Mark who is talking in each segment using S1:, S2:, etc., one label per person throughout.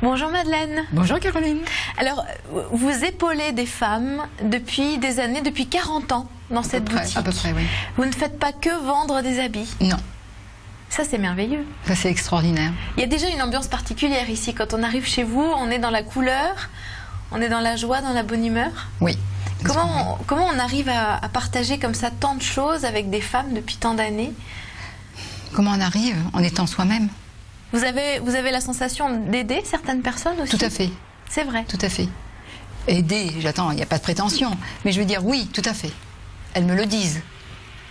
S1: Bonjour Madeleine.
S2: Bonjour Caroline.
S1: Alors, vous épaulez des femmes depuis des années, depuis 40 ans dans cette boutique.
S2: À peu près, oui.
S1: Vous ne faites pas que vendre des habits.
S2: Non.
S1: Ça, c'est merveilleux.
S2: Ça, c'est extraordinaire.
S1: Il y a déjà une ambiance particulière ici. Quand on arrive chez vous, on est dans la couleur, on est dans la joie, dans la bonne humeur.
S2: Oui.
S1: Comment on arrive à partager comme ça tant de choses avec des femmes depuis tant d'années?
S2: Comment on arrive? En étant soi-même.
S1: Vous avez la sensation d'aider certaines personnes aussi?
S2: Tout à fait.
S1: C'est vrai.
S2: Tout à fait. Aider, j'attends, il n'y a pas de prétention. Mais je veux dire, oui, tout à fait. Elles me le disent.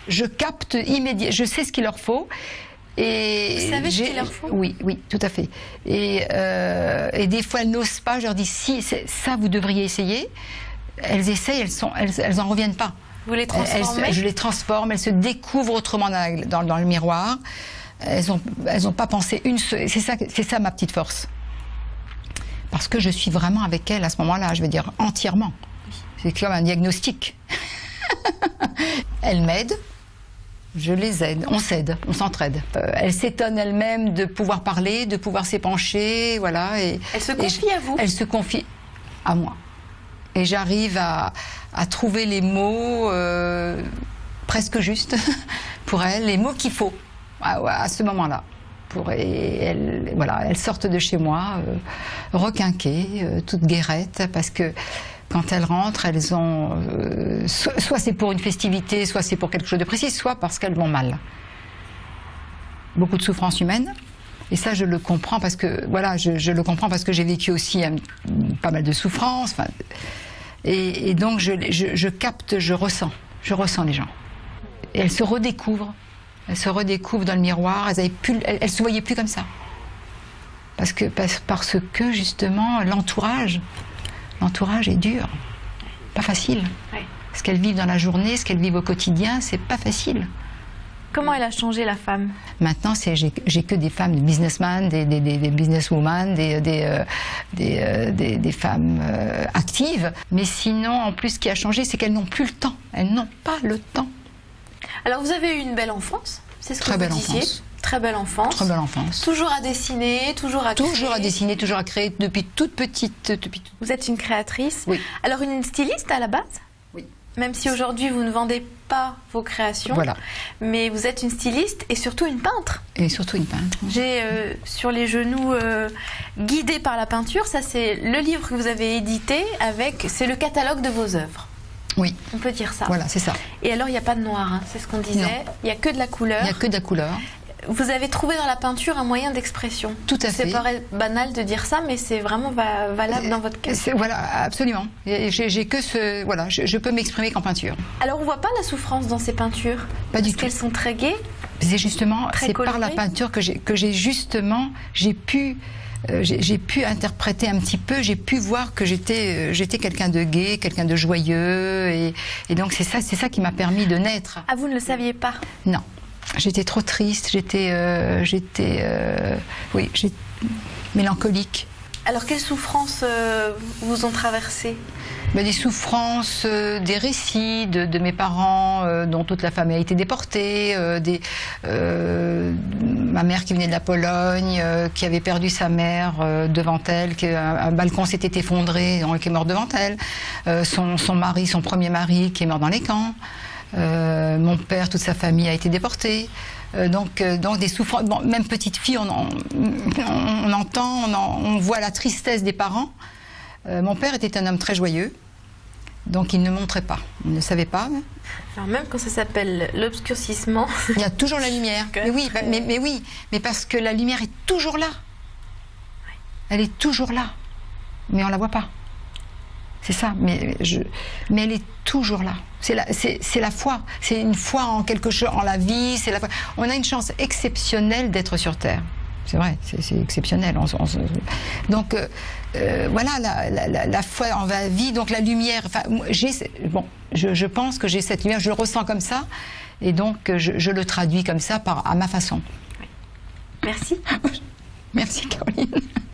S2: Je capte immédiatement, je sais ce qu'il leur faut. Et
S1: vous savez ce qu'il leur faut?
S2: Oui, oui, tout à fait. Et des fois, elles n'osent pas. Je leur dis, si, ça, vous devriez essayer. Elles essayent, elles en reviennent pas.
S1: Vous les transformez?
S2: Je les transforme. Elles se découvrent autrement dans le miroir. Elles ont pas pensé une seule. C'est ça ma petite force. Parce que je suis vraiment avec elles à ce moment-là. Je veux dire entièrement. C'est comme un diagnostic. Elles m'aident. Je les aide, on s'aide, on s'entraide. Elles s'étonnent elles-mêmes de pouvoir parler, de pouvoir s'épancher, voilà.
S1: Elles se confient à vous?
S2: Elles se confient à moi. Et j'arrive à trouver les mots presque justes pour elles, les mots qu'il faut à ce moment-là. Elles sortent de chez moi requinquées, toutes guérettes, parce que quand elles rentrent, elles ont... soit c'est pour une festivité, soit c'est pour quelque chose de précis, soit parce qu'elles vont mal. Beaucoup de souffrance humaine. Et ça, je le comprends parce que... Voilà, je le comprends parce que j'ai vécu aussi pas mal de souffrance. Et donc, je capte, je ressens les gens. Et elles se redécouvrent. Elles se redécouvrent dans le miroir. Elles se voyaient plus comme ça. Parce que justement, l'entourage est dur, pas facile.
S1: Oui.
S2: Ce qu'elles vivent dans la journée, ce qu'elles vivent au quotidien, c'est pas facile.
S1: Comment elle a changé, la femme?
S2: Maintenant, j'ai que des femmes, des businessmen, des businesswomen, des femmes actives. Mais sinon, en plus, ce qui a changé, c'est qu'elles n'ont plus le temps. Elles n'ont pas le temps.
S1: Alors, vous avez eu une belle enfance, c'est ce que vous disiez. Très belle enfance.
S2: Très belle enfance.
S1: Toujours à dessiner, toujours à créer.
S2: Toujours à dessiner, toujours à créer, depuis toute petite.
S1: Vous êtes une créatrice?
S2: Oui.
S1: Alors, une styliste à la base?
S2: Oui.
S1: Même si aujourd'hui vous ne vendez pas vos créations.
S2: Voilà. Mais
S1: vous êtes une styliste et surtout une peintre.
S2: Et surtout une peintre.
S1: J'ai sur les genoux Guidée par la peinture, ça c'est le livre que vous avez édité c'est le catalogue de vos œuvres.
S2: Oui.
S1: On peut dire ça.
S2: Voilà, c'est ça.
S1: Et alors il n'y a pas de noir, hein, c'est ce qu'on disait.
S2: Non.
S1: Il n'y a que de la couleur.
S2: Il n'y a que de la couleur.
S1: Vous avez trouvé dans la peinture un moyen d'expression.
S2: Tout à fait.
S1: C'est paraît banal de dire ça, mais c'est vraiment valable dans votre cas.
S2: Voilà, absolument. J'ai que voilà, je peux m'exprimer qu'en peinture.
S1: Alors on voit pas la souffrance dans ces peintures?
S2: Pas du tout.
S1: Parce qu'elles sont très gaies.
S2: C'est justement, c'est
S1: colorées.
S2: par la peinture que j'ai pu interpréter un petit peu, j'ai pu voir que j'étais quelqu'un de gai, quelqu'un de joyeux, et donc c'est ça qui m'a permis de naître.
S1: Ah, vous ne le saviez pas?
S2: Non. J'étais trop triste, j'étais mélancolique.
S1: Alors, quelles souffrances vous ont traversé?
S2: Des souffrances, des récits de mes parents dont toute la famille a été déportée, ma mère qui venait de la Pologne, qui avait perdu sa mère devant elle, un balcon s'était effondré, donc qui est mort devant elle, son premier mari qui est mort dans les camps. Mon père, toute sa famille a été déportée. Donc des souffrances. Bon, même petite fille, on entend, on voit la tristesse des parents. Mon père était un homme très joyeux, donc il ne montrait pas. Il ne savait pas.
S1: Alors même quand ça s'appelle l'obscurcissement,
S2: il y a toujours la lumière. Mais oui, mais parce que la lumière est toujours là. Elle est toujours là, mais on la voit pas. C'est ça, mais elle est toujours là. C'est la foi. C'est une foi en quelque chose, en la vie. On a une chance exceptionnelle d'être sur Terre. C'est vrai, c'est exceptionnel. Donc voilà, la foi en la vie, donc la lumière. Enfin, je pense que j'ai cette lumière, je le ressens comme ça, et donc je le traduis comme ça à ma façon.
S1: Merci.
S2: Merci Caroline.